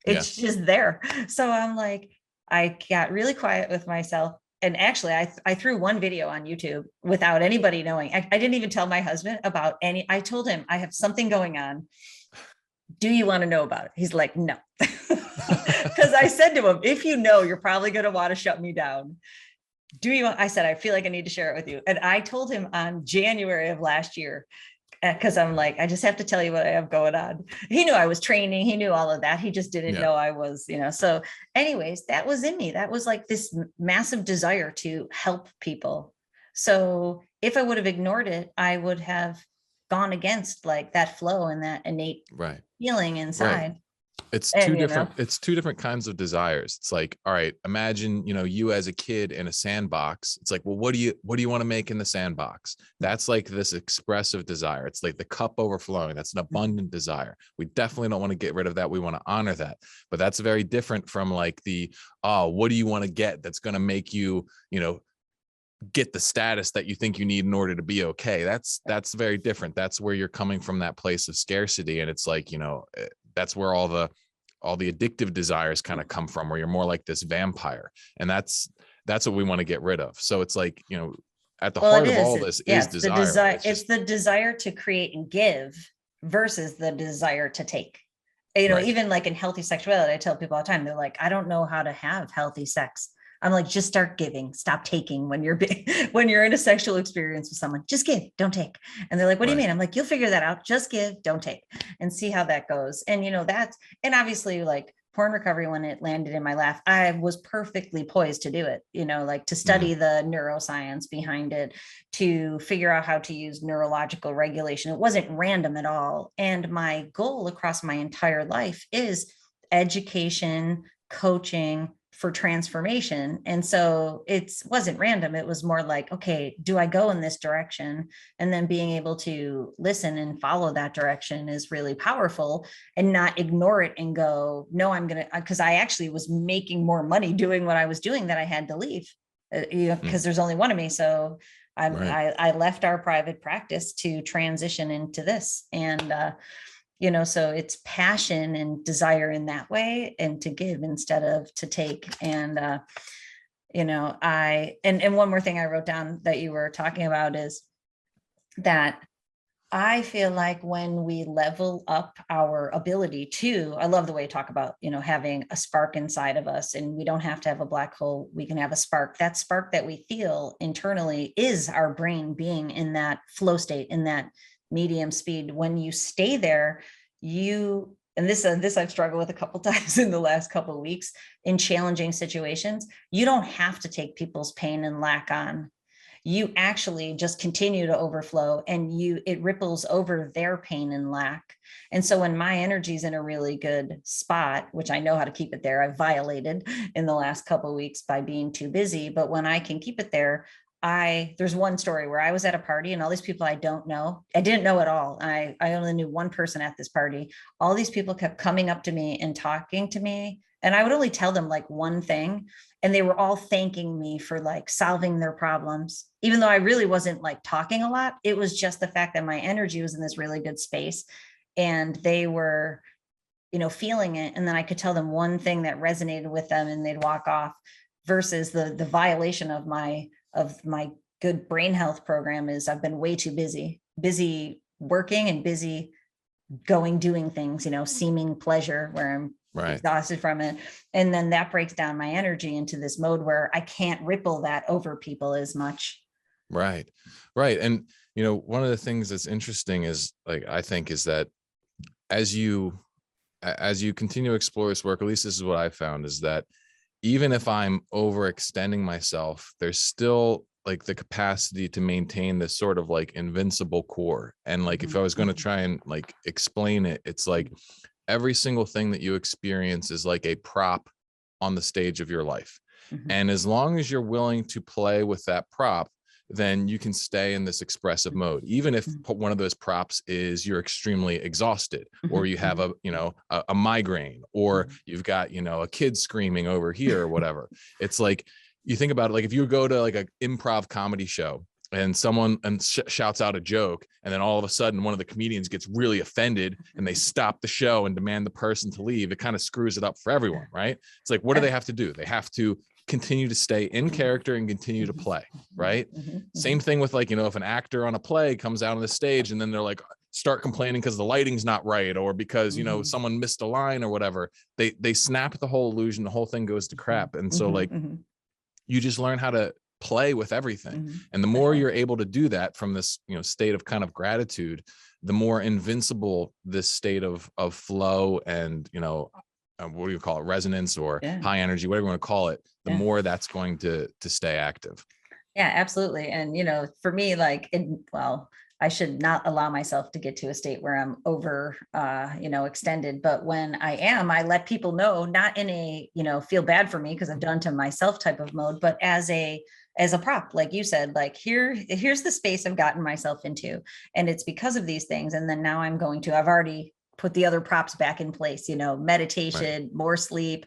It's just there. So I'm like, I got really quiet with myself. And actually, I threw one video on YouTube without anybody knowing. I didn't even tell my husband about I told him I have something going on. Do you want to know about it? He's like, no. Because I said to him, if you know, you're probably going to want to shut me down. I said, I feel like I need to share it with you. And I told him on January of last year, because I'm like, I just have to tell you what I have going on. He knew I was training. He knew all of that. He just didn't know I was, so anyways, that was in me. That was like this massive desire to help people. So if I would have ignored it, I would have gone against like that flow and that innate feeling inside. Right. It's two different kinds of desires. It's like, all right, imagine, you as a kid in a sandbox. It's like, well, what do you want to make in the sandbox? That's like this expressive desire. It's like the cup overflowing. That's an abundant desire. We definitely don't want to get rid of that. We want to honor that. But that's very different from like what do you want to get that's going to make you, get the status that you think you need in order to be okay. That's very different. That's where you're coming from, that place of scarcity. And it's like, that's where all the addictive desires kind of come from, where you're more like this vampire. And that's what we want to get rid of. So it's like, at the heart of all this is desire. It's the desire to create and give versus the desire to take. Even like in healthy sexuality, I tell people all the time, they're like, I don't know how to have healthy sex. I'm like, just start giving, stop taking when you're in a sexual experience with someone, just give, don't take. And they're like, what do you mean? I'm like, you'll figure that out. Just give, don't take, and see how that goes. And, and obviously like porn recovery, when it landed in my lap, I was perfectly poised to do it, like to study the neuroscience behind it, to figure out how to use neurological regulation. It wasn't random at all. And my goal across my entire life is education, coaching, for transformation. And so it wasn't random. It was more like, okay, do I go in this direction? And then being able to listen and follow that direction is really powerful, and not ignore it and go, no, I'm going to, because I actually was making more money doing what I was doing that I had to leave, because there's only one of me. So I left our private practice to transition into this. And, so it's passion and desire in that way, and to give instead of to take. And, and one more thing I wrote down that you were talking about is that I feel like when we level up our ability to, I love the way you talk about, having a spark inside of us, and we don't have to have a black hole. We can have a spark. That spark that we feel internally is our brain being in that flow state, in that medium speed. When you stay there, and this I've struggled with a couple times in the last couple of weeks in challenging situations. You don't have to take people's pain and lack on. You actually just continue to overflow, and it ripples over their pain and lack. And so when my energy is in a really good spot, which I know how to keep it there, I've violated in the last couple of weeks by being too busy. But when I can keep it there, there's one story where I was at a party and all these people I didn't know at all. I only knew one person at this party. All these people kept coming up to me and talking to me, and I would only tell them like one thing, and they were all thanking me for like solving their problems, even though I really wasn't like talking a lot. It was just the fact that my energy was in this really good space, and they were, feeling it. And then I could tell them one thing that resonated with them, and they'd walk off. Versus the violation of my good brain health program is I've been way too busy working and busy doing things, seeming pleasure, where I'm exhausted from it. And then that breaks down my energy into this mode where I can't ripple that over people as much. Right. And, one of the things that's interesting is I think is that as you continue to explore this work, at least this is what I found, is that even if I'm overextending myself, there's still like the capacity to maintain this sort of like invincible core. And like, if I was going to try and like explain it, it's like every single thing that you experience is like a prop on the stage of your life. And as long as you're willing to play with that prop, then you can stay in this expressive mode, even if one of those props is you're extremely exhausted, or you have a migraine, or you've got, a kid screaming over here or whatever. It's like, you think about it, like if you go to like an improv comedy show and someone shouts out a joke, and then all of a sudden one of the comedians gets really offended and they stop the show and demand the person to leave, it kind of screws it up for everyone, right? It's like, what do they have to do? They have to continue to stay in character and continue to play, right? Same thing with like, if an actor on a play comes out on the stage and then they're like, start complaining because the lighting's not right, or because, someone missed a line or whatever, they snap the whole illusion, the whole thing goes to crap. And so like, you just learn how to play with everything. And the more you're able to do that from this, state of kind of gratitude, the more invincible this state of flow and, what do you call it? Resonance or high energy, whatever you want to call it, the more that's going to stay active. Yeah, absolutely. And, for me, like, I should not allow myself to get to a state where I'm over, extended. But when I am, I let people know, not in a, feel bad for me because I've done to myself type of mode, but as a prop, like you said, like here's the space I've gotten myself into. And it's because of these things. And then now I've already put the other props back in place, meditation, more sleep,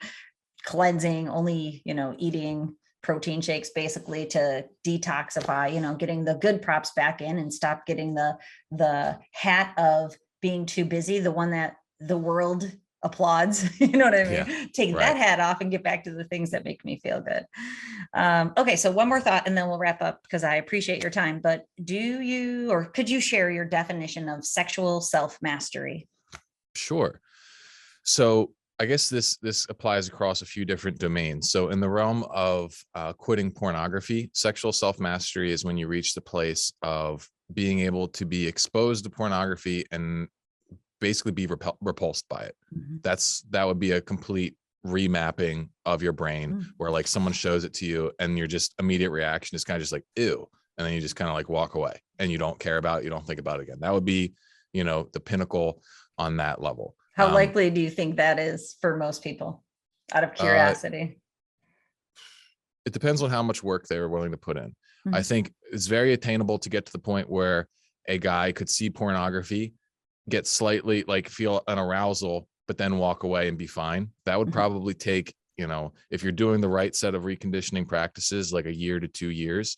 cleansing, only, eating protein shakes basically to detoxify, getting the good props back in and stop getting the hat of being too busy, the one that the world applauds, you know what I mean? Take that hat off and get back to the things that make me feel good. Okay. So one more thought and then we'll wrap up because I appreciate your time, but could you share your definition of sexual self-mastery? Sure. So I guess this applies across a few different domains. So in the realm of quitting pornography, sexual self-mastery is when you reach the place of being able to be exposed to pornography and basically be repulsed by it. That would be a complete remapping of your brain where like someone shows it to you and your just immediate reaction is kind of just like, ew. And then you just kind of like walk away and you don't care about it. You don't think about it again. That would be, the pinnacle on that level. How likely do you think that is for most people, out of curiosity? It depends on how much work they're willing to put in. I think it's very attainable to get to the point where a guy could see pornography, get slightly like feel an arousal, but then walk away and be fine. That would probably take, if you're doing the right set of reconditioning practices, like a year to 2 years.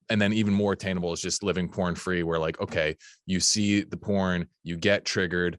And then even more attainable is just living porn free, where like, okay, you see the porn, you get triggered,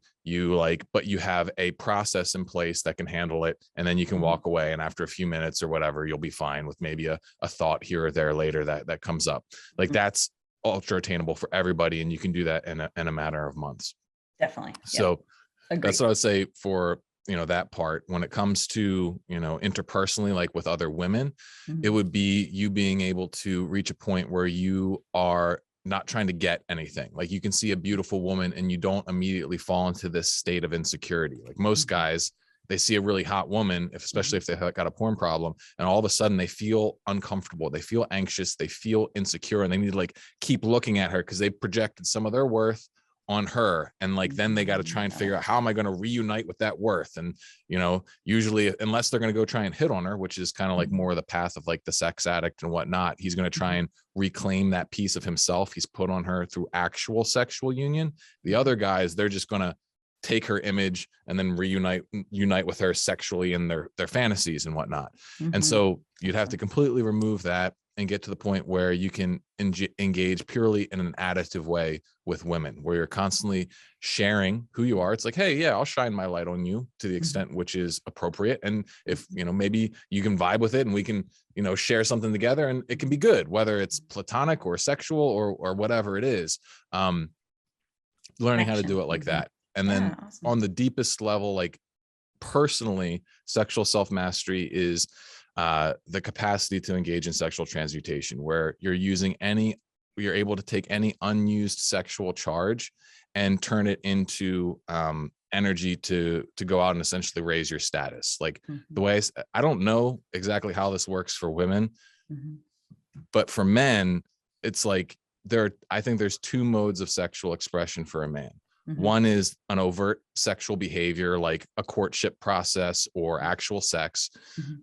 but you have a process in place that can handle it. And then you can walk away. And after a few minutes or whatever, you'll be fine with maybe a thought here or there later that comes up. Like that's ultra attainable for everybody. And you can do that in a matter of months. Definitely. So that's what I would say for, that part. When it comes to, interpersonally, like with other women, it would be you being able to reach a point where you are not trying to get anything. Like you can see a beautiful woman and you don't immediately fall into this state of insecurity. Like most guys, they see a really hot woman, especially if they've got a porn problem, and all of a sudden they feel uncomfortable, they feel anxious, they feel insecure, and they need to like keep looking at her because they projected some of their worth on her. And like, then they got to try and figure out, how am I going to reunite with that worth? And, usually unless they're going to go try and hit on her, which is kind of like more the path of like the sex addict and whatnot, he's going to try and reclaim that piece of himself he's put on her through actual sexual union. The other guys, they're just going to take her image and then unite with her sexually in their fantasies and whatnot. And so you'd have to completely remove that and get to the point where you can engage purely in an additive way with women, where you're constantly sharing who you are. It's like, hey, yeah, I'll shine my light on you to the extent which is appropriate. And if, maybe you can vibe with it and we can, share something together and it can be good, whether it's platonic or sexual or whatever it is, learning how to do it like that. And then on the deepest level, like personally, sexual self-mastery is the capacity to engage in sexual transmutation, where you're using any you're able to take any unused sexual charge and turn it into energy to go out and essentially raise your status. Like the way I don't know exactly how this works for women, but for men, it's like I think there's two modes of sexual expression for a man. One is an overt sexual behavior, like a courtship process or actual sex.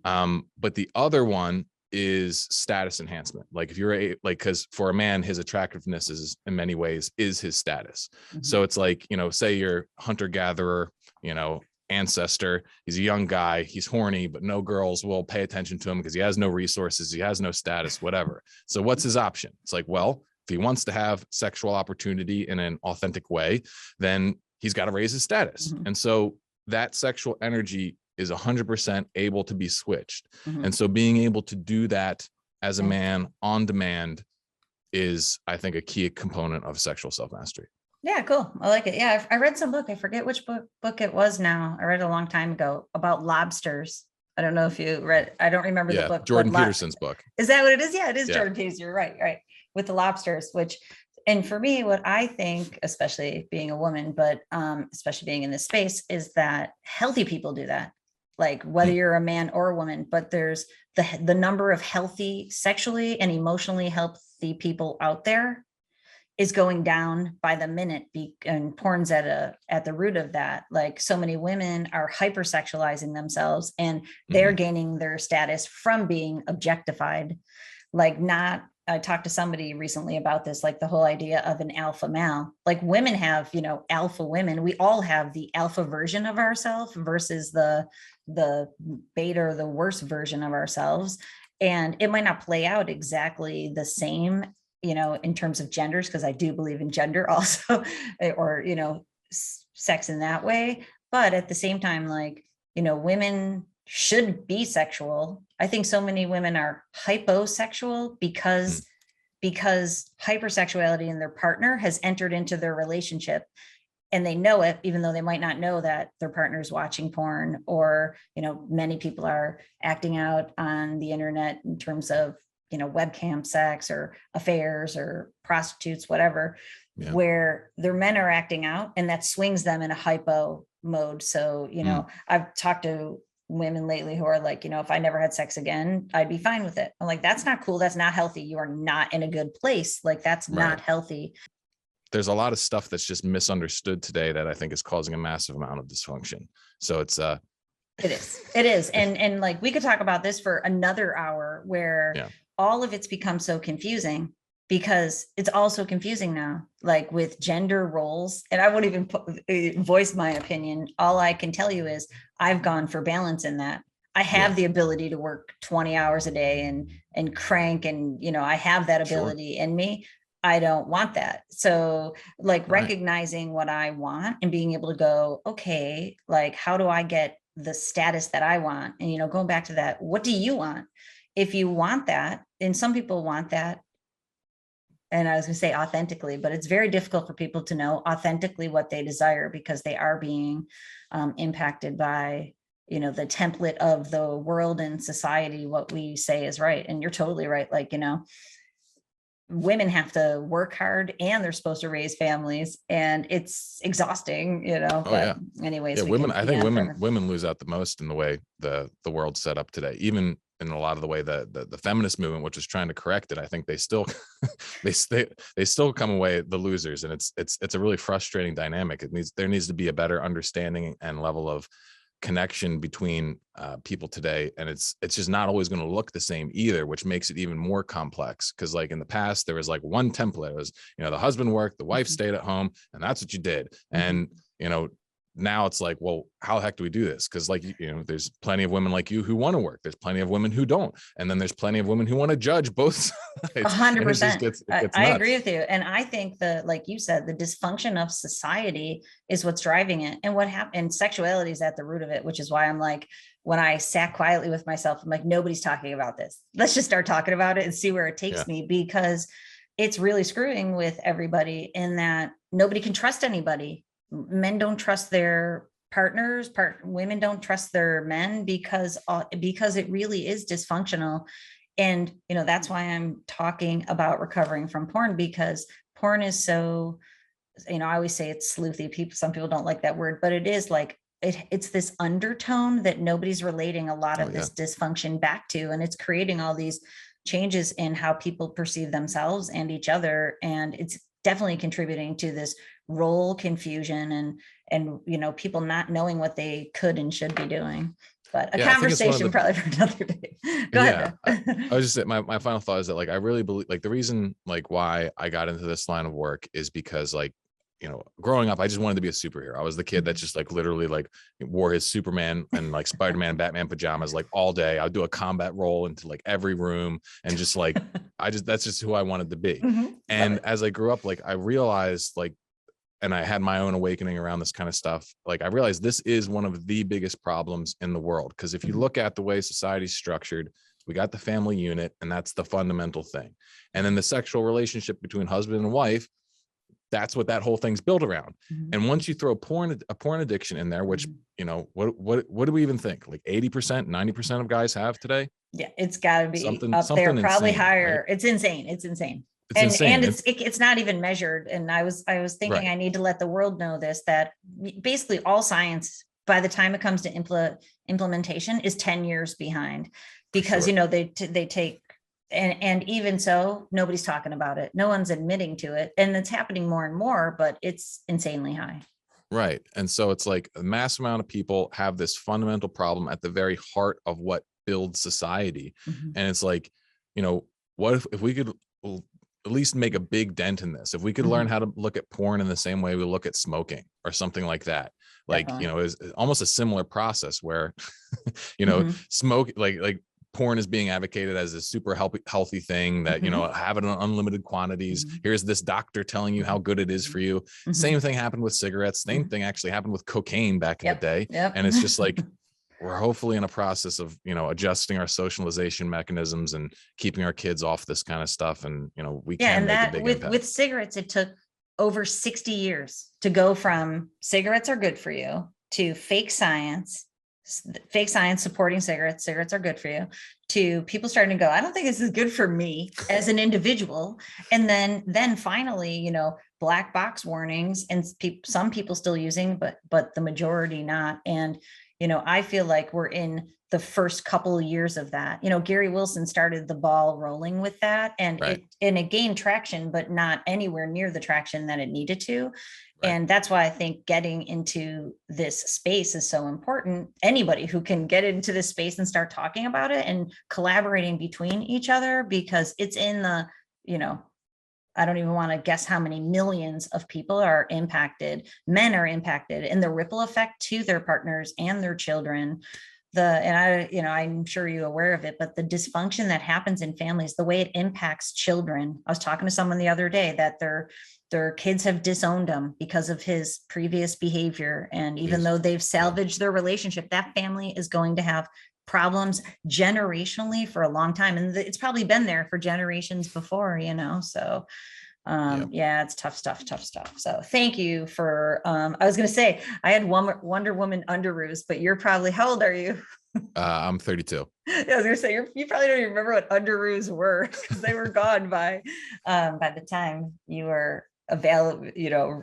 But the other one is status enhancement. Like if you're because for a man, his attractiveness is in many ways is his status. So it's like, say you're hunter-gatherer, ancestor, he's a young guy, he's horny, but no girls will pay attention to him because he has no resources, he has no status, whatever. So what's his option? It's like, well, if he wants to have sexual opportunity in an authentic way, then he's got to raise his status. And so that sexual energy is 100% able to be switched. And so being able to do that as a man on demand is, I think, a key component of sexual self-mastery. Yeah, cool. I like it. Yeah, I read some book. I forget which book it was now. I read a long time ago about lobsters. I don't know if you read, I don't remember the book. Jordan Peterson's book. Is that what it is? Yeah, it is Jordan Peterson. You're right. Right. With the lobsters, and for me, what I think, especially being a woman, but especially being in this space, is that healthy people do that. Like whether you're a man or a woman, but there's the number of healthy, sexually and emotionally healthy people out there is going down by the minute, and porn's at the root of that. Like so many women are hypersexualizing themselves, and they're gaining their status from being objectified. I talked to somebody recently about this, like the whole idea of an alpha male. Like women have, alpha women. We all have the alpha version of ourselves versus the beta or the worst version of ourselves. And it might not play out exactly the same, in terms of genders, because I do believe in gender also, or, sex in that way. But at the same time, women should be sexual. I think so many women are hyposexual because hypersexuality in their partner has entered into their relationship, and they know it, even though they might not know that their partner's watching porn, or, many people are acting out on the internet in terms of, webcam sex or affairs or prostitutes, whatever, where their men are acting out, and that swings them in a hypo mode. So, I've talked to women lately who are like, if I never had sex again, I'd be fine with it. I'm like, that's not cool. That's not healthy. You are not in a good place. Like that's not healthy. There's a lot of stuff that's just misunderstood today that I think is causing a massive amount of dysfunction. So it is. And like, we could talk about this for another hour, where all of it's become so confusing, because it's also confusing now, like with gender roles. And I won't even voice my opinion. All I can tell you is I've gone for balance in that. I have the ability to work 20 hours a day and crank, and, I have that ability in me. I don't want that. So recognizing what I want and being able to go, okay, like, how do I get the status that I want? And, going back to that, what do you want? If you want that, and some people want that, and I was going to say authentically, but it's very difficult for people to know authentically what they desire, because they are being impacted by, the template of the world and society, what we say is right. And you're totally right. Like, women have to work hard, and they're supposed to raise families, and it's exhausting, anyways. I think women lose out the most in the way the world's set up today, even in a lot of the way the feminist movement, which is trying to correct it. I think they still they still come away the losers, and it's a really frustrating dynamic. There needs to be a better understanding and level of connection between people today, and it's just not always going to look the same either, which makes it even more complex. Because like in the past, there was like one template. It was, the husband worked, the wife stayed at home, and that's what you did. And now it's like, well, how the heck do we do this? Because like, there's plenty of women like you who want to work. There's plenty of women who don't. And then there's plenty of women who want to judge both sides. 100%. I agree with you. And I think that, like you said, the dysfunction of society is what's driving it. And what happened, sexuality is at the root of it, which is why I'm like, when I sat quietly with myself, I'm like, nobody's talking about this. Let's just start talking about it and see where it takes me, because it's really screwing with everybody, in that nobody can trust anybody. Men don't trust their partners, women don't trust their men, because it really is dysfunctional. And, that's why I'm talking about recovering from porn, because porn is so, I always say it's sleuthy. Some people don't like that word, but it is like, it's this undertone that nobody's relating a lot of this dysfunction back to. And it's creating all these changes in how people perceive themselves and each other. And it's definitely contributing to this role confusion and people not knowing what they could and should be doing. But a conversation probably for another day. Go ahead. I was just saying, my final thought is that, like, I really believe, like, the reason, like, why I got into this line of work is because, like, growing up, I just wanted to be a superhero. I was the kid that just, like, literally, like, wore his Superman and, like, Spider-Man, Batman pajamas, like, all day. I'd do a combat role into, like, every room, and just, like, that's just who I wanted to be. And as I grew up, like, I realized, like, and I had my own awakening around this kind of stuff. Like, I realized this is one of the biggest problems in the world. Because if you look at the way society's structured, we got the family unit, and that's the fundamental thing. And then the sexual relationship between husband and wife, that's what that whole thing's built around. And once you throw a porn addiction in there, which, what do we even think? Like 80%, 90% of guys have today? Yeah, it's got to be something there, probably insane, higher. Right? It's insane. It's insane. It's insane. And it's not even measured. And I was thinking, I need to let the world know this, that basically all science, by the time it comes to implementation, is 10 years behind, because, they take, and even so, nobody's talking about it. No one's admitting to it. And it's happening more and more, but it's insanely high. Right. And so it's like a mass amount of people have this fundamental problem at the very heart of what builds society. And it's like, what if we could at least make a big dent in this? If we could learn how to look at porn in the same way we look at smoking or something like that, like, is almost a similar process where, smoke, like porn is being advocated as a super healthy thing that, have it in unlimited quantities. Here's this doctor telling you how good it is for you. Same thing happened with cigarettes. Same thing actually happened with cocaine back in the day. And it's just like, we're hopefully in a process of, adjusting our socialization mechanisms and keeping our kids off this kind of stuff. And, we can make a big impact. With cigarettes, it took over 60 years to go from cigarettes are good for you to fake science supporting cigarettes are good for you, to people starting to go, I don't think this is good for me as an individual. And then finally, black box warnings, and some people still using, but the majority not. And, I feel like we're in the first couple of years of that. Gary Wilson started the ball rolling with that, and it gained traction, but not anywhere near the traction that it needed to. And that's why I think getting into this space is so important. Anybody who can get into this space and start talking about it and collaborating between each other, because it's in the, I don't even want to guess how many millions of people are impacted. Men are impacted, and the ripple effect to their partners and their children. I'm sure you're aware of it, but the dysfunction that happens in families, the way it impacts children. I was talking to someone the other day that their kids have disowned them because of his previous behavior. And even though they've salvaged their relationship, that family is going to have problems generationally for a long time. And it's probably been there for generations before, so it's tough stuff. So thank you for, I was going to say, I had Wonder Woman underoos, but you're probably, how old are you? I'm 32. Yeah, I was going to say, you probably don't even remember what underoos were, because they were gone by the time you were available,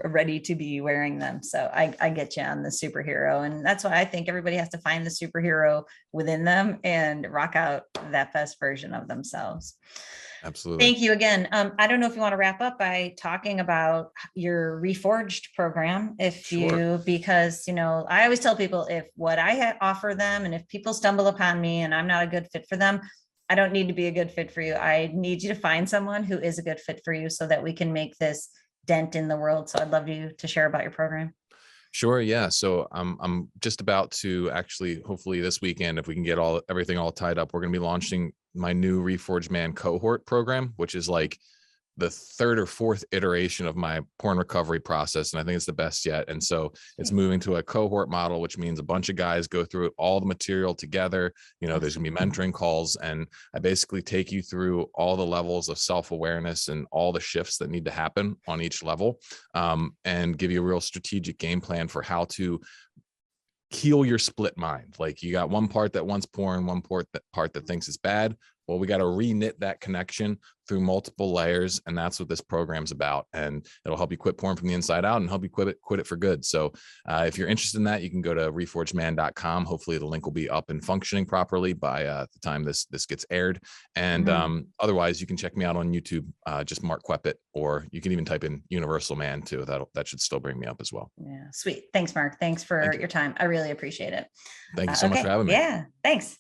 ready to be wearing them. So I get you on the superhero. And that's why I think everybody has to find the superhero within them and rock out that best version of themselves. Absolutely. Thank you again. I don't know if you want to wrap up by talking about your Reforged program, because, I always tell people, if what I offer them, and if people stumble upon me and I'm not a good fit for them, I don't need to be a good fit for you. I need you to find someone who is a good fit for you so that we can make this dent in the world. So I'd love you to share about your program. Sure. Yeah. So I'm just about to actually, hopefully this weekend, if we can get everything all tied up, we're going to be launching my new Reforged Man cohort program, which is like the third or fourth iteration of my porn recovery process. And I think it's the best yet. And so it's moving to a cohort model, which means a bunch of guys go through all the material together. There's gonna be mentoring calls, and I basically take you through all the levels of self-awareness and all the shifts that need to happen on each level, and give you a real strategic game plan for how to heal your split mind. Like, you got one part that wants porn, one part that thinks it's bad. Well, we got to re-knit that connection through multiple layers. And that's what this program's about. And it'll help you quit porn from the inside out and help you quit it for good. So if you're interested in that, you can go to reforgedman.com. Hopefully the link will be up and functioning properly by the time this gets aired. And otherwise, you can check me out on YouTube, just Mark Queppet, or you can even type in Universal Man too. That should still bring me up as well. Yeah, sweet. Thanks, Mark. Thanks for your time. I really appreciate it. Thank you so much for having me. Yeah, thanks.